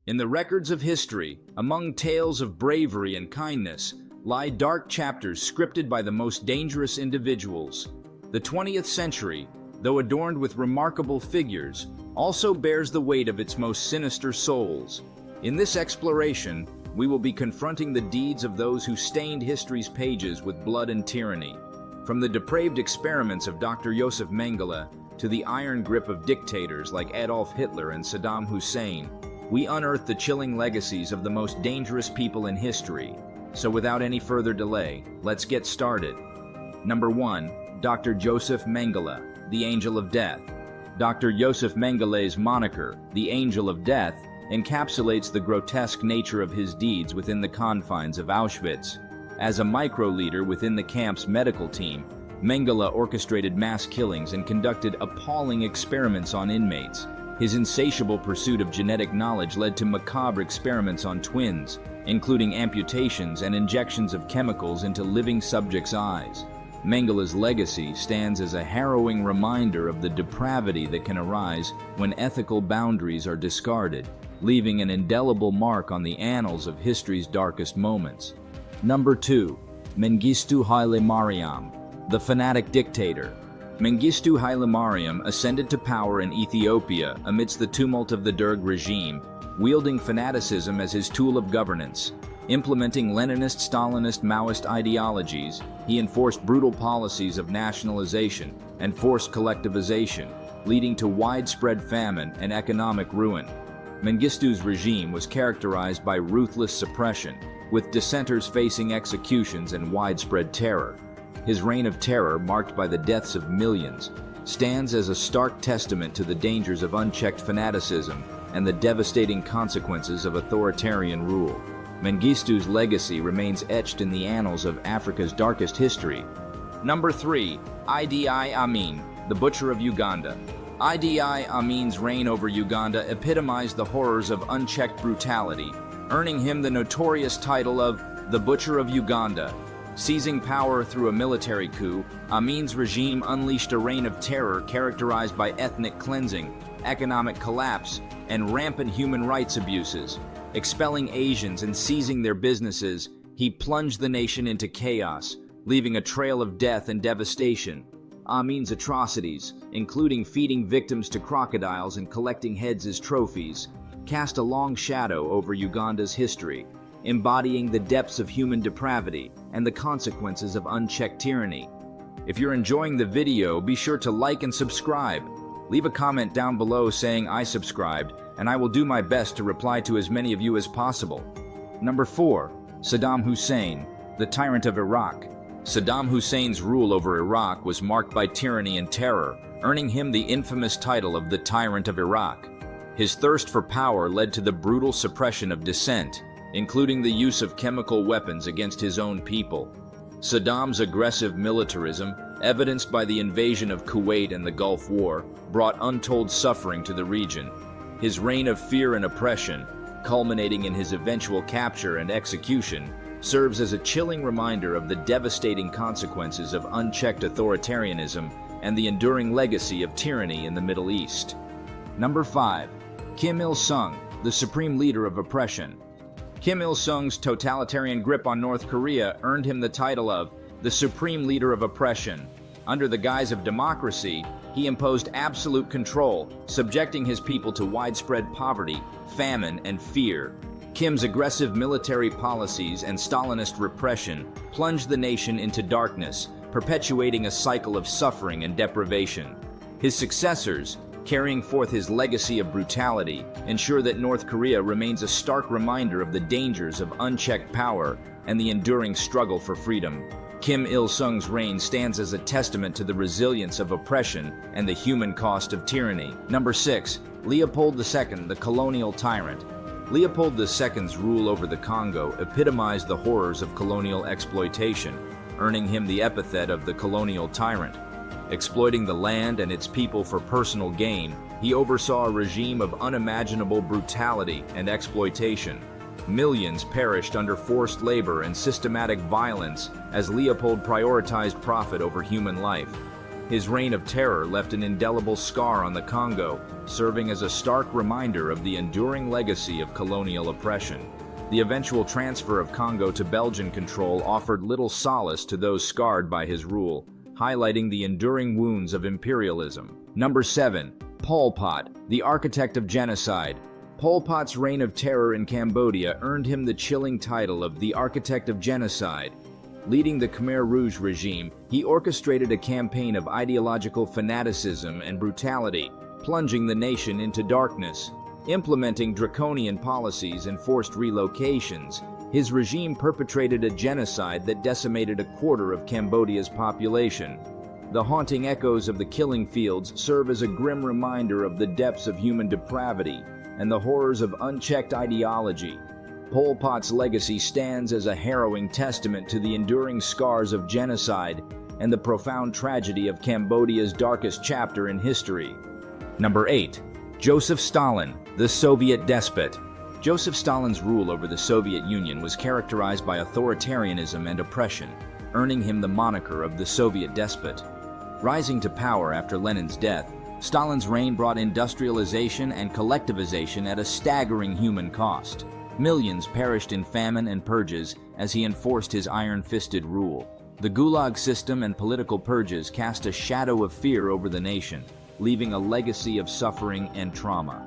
In the records of history, among tales of bravery and kindness, lie dark chapters scripted by the most dangerous individuals. The 20th century, though adorned with remarkable figures, also bears the weight of its most sinister souls. In this exploration, we will be confronting the deeds of those who stained history's pages with blood and tyranny. From the depraved experiments of Dr. Josef Mengele to the iron grip of dictators like Adolf Hitler and Saddam Hussein, we unearth the chilling legacies of the most dangerous people in history. So without any further delay, let's get started. Number 1. Dr. Josef Mengele, the Angel of Death. Dr. Josef Mengele's moniker, the Angel of Death, encapsulates the grotesque nature of his deeds within the confines of Auschwitz. As a micro-leader within the camp's medical team, Mengele orchestrated mass killings and conducted appalling experiments on inmates. His insatiable pursuit of genetic knowledge led to macabre experiments on twins, including amputations and injections of chemicals into living subjects' eyes. Mengele's legacy stands as a harrowing reminder of the depravity that can arise when ethical boundaries are discarded, leaving an indelible mark on the annals of history's darkest moments. Number 2. Mengistu Haile Mariam, the Fanatic Dictator. Mengistu Haile Mariam ascended to power in Ethiopia amidst the tumult of the Derg regime, wielding fanaticism as his tool of governance. Implementing Leninist, Stalinist, Maoist ideologies, he enforced brutal policies of nationalization and forced collectivization, leading to widespread famine and economic ruin. Mengistu's regime was characterized by ruthless suppression, with dissenters facing executions and widespread terror. His reign of terror, marked by the deaths of millions, stands as a stark testament to the dangers of unchecked fanaticism and the devastating consequences of authoritarian rule. Mengistu's legacy remains etched in the annals of Africa's darkest history. Number 3. Idi Amin, the Butcher of Uganda. Idi Amin's reign over Uganda epitomized the horrors of unchecked brutality, earning him the notorious title of the Butcher of Uganda. Seizing power through a military coup, Amin's regime unleashed a reign of terror characterized by ethnic cleansing, economic collapse, and rampant human rights abuses. Expelling Asians and seizing their businesses, he plunged the nation into chaos, leaving a trail of death and devastation. Amin's atrocities, including feeding victims to crocodiles and collecting heads as trophies, cast a long shadow over Uganda's history, embodying the depths of human depravity and the consequences of unchecked tyranny. If you're enjoying the video, be sure to like and subscribe. Leave a comment down below saying I subscribed, and I will do my best to reply to as many of you as possible. Number 4. Saddam Hussein, the Tyrant of Iraq. Saddam Hussein's rule over Iraq was marked by tyranny and terror, earning him the infamous title of the Tyrant of Iraq. His thirst for power led to the brutal suppression of dissent, including the use of chemical weapons against his own people. Saddam's aggressive militarism, evidenced by the invasion of Kuwait and the Gulf War, brought untold suffering to the region. His reign of fear and oppression, culminating in his eventual capture and execution, serves as a chilling reminder of the devastating consequences of unchecked authoritarianism and the enduring legacy of tyranny in the Middle East. Number 5. Kim Il-sung, the Supreme Leader of Oppression. Kim Il-sung's totalitarian grip on North Korea earned him the title of the Supreme Leader of Oppression. Under the guise of democracy, he imposed absolute control, subjecting his people to widespread poverty, famine, and fear. Kim's aggressive military policies and Stalinist repression plunged the nation into darkness, perpetuating a cycle of suffering and deprivation. His successors, carrying forth his legacy of brutality, ensure that North Korea remains a stark reminder of the dangers of unchecked power and the enduring struggle for freedom. Kim Il-sung's reign stands as a testament to the resilience of oppression and the human cost of tyranny. Number 6. Leopold II, the Colonial Tyrant. Leopold II's rule over the Congo epitomized the horrors of colonial exploitation, earning him the epithet of the Colonial Tyrant. Exploiting the land and its people for personal gain, he oversaw a regime of unimaginable brutality and exploitation. Millions perished under forced labor and systematic violence as Leopold prioritized profit over human life. His reign of terror left an indelible scar on the Congo, serving as a stark reminder of the enduring legacy of colonial oppression. The eventual transfer of Congo to Belgian control offered little solace to those scarred by his rule, highlighting the enduring wounds of imperialism. Number 7. Pol Pot, the Architect of Genocide. Pol Pot's reign of terror in Cambodia earned him the chilling title of the Architect of Genocide. Leading the Khmer Rouge regime, he orchestrated a campaign of ideological fanaticism and brutality, plunging the nation into darkness. Implementing draconian policies and forced relocations, his regime perpetrated a genocide that decimated a quarter of Cambodia's population. The haunting echoes of the killing fields serve as a grim reminder of the depths of human depravity and the horrors of unchecked ideology. Pol Pot's legacy stands as a harrowing testament to the enduring scars of genocide and the profound tragedy of Cambodia's darkest chapter in history. Number 8. Joseph Stalin, the Soviet despot. Joseph Stalin's rule over the Soviet Union was characterized by authoritarianism and oppression, earning him the moniker of the Soviet despot. Rising to power after Lenin's death, Stalin's reign brought industrialization and collectivization at a staggering human cost. Millions perished in famine and purges as he enforced his iron-fisted rule. The Gulag system and political purges cast a shadow of fear over the nation, leaving a legacy of suffering and trauma.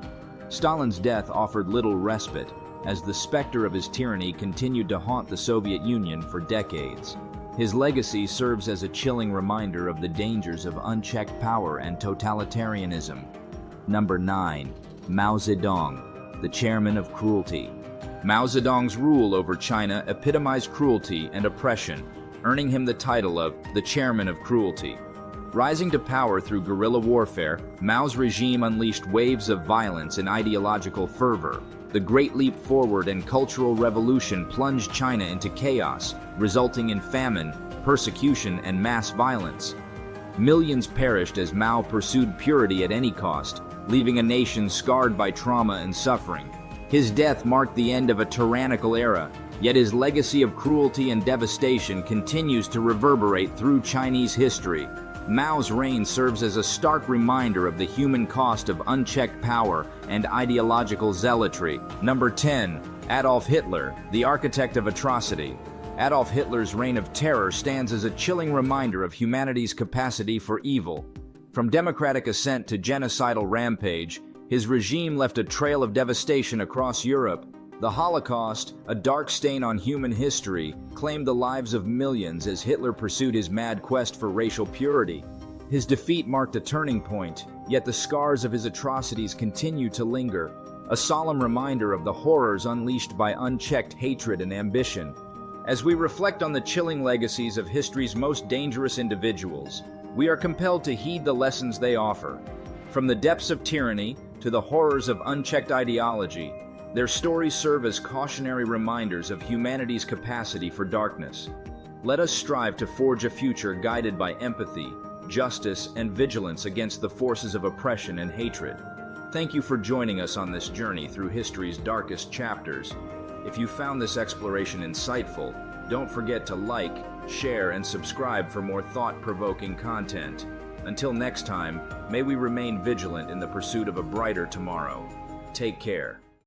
Stalin's death offered little respite, as the specter of his tyranny continued to haunt the Soviet Union for decades. His legacy serves as a chilling reminder of the dangers of unchecked power and totalitarianism. Number 9. Mao Zedong, the chairman of Cruelty. Mao Zedong's rule over China epitomized cruelty and oppression, earning him the title of the chairman of Cruelty. Rising to power through guerrilla warfare, Mao's regime unleashed waves of violence and ideological fervor. The Great Leap Forward and Cultural Revolution plunged China into chaos, resulting in famine, persecution, and mass violence. Millions perished as Mao pursued purity at any cost, leaving a nation scarred by trauma and suffering. His death marked the end of a tyrannical era, yet his legacy of cruelty and devastation continues to reverberate through Chinese history. Mao's reign serves as a stark reminder of the human cost of unchecked power and ideological zealotry. Number 10. Adolf Hitler, the Architect of Atrocity. Adolf Hitler's reign of terror stands as a chilling reminder of humanity's capacity for evil. From democratic ascent to genocidal rampage, his regime left a trail of devastation across Europe. The Holocaust, a dark stain on human history, claimed the lives of millions as Hitler pursued his mad quest for racial purity. His defeat marked a turning point, yet the scars of his atrocities continue to linger, a solemn reminder of the horrors unleashed by unchecked hatred and ambition. As we reflect on the chilling legacies of history's most dangerous individuals, we are compelled to heed the lessons they offer. From the depths of tyranny to the horrors of unchecked ideology, their stories serve as cautionary reminders of humanity's capacity for darkness. Let us strive to forge a future guided by empathy, justice, and vigilance against the forces of oppression and hatred. Thank you for joining us on this journey through history's darkest chapters. If you found this exploration insightful, don't forget to like, share, and subscribe for more thought-provoking content. Until next time, may we remain vigilant in the pursuit of a brighter tomorrow. Take care.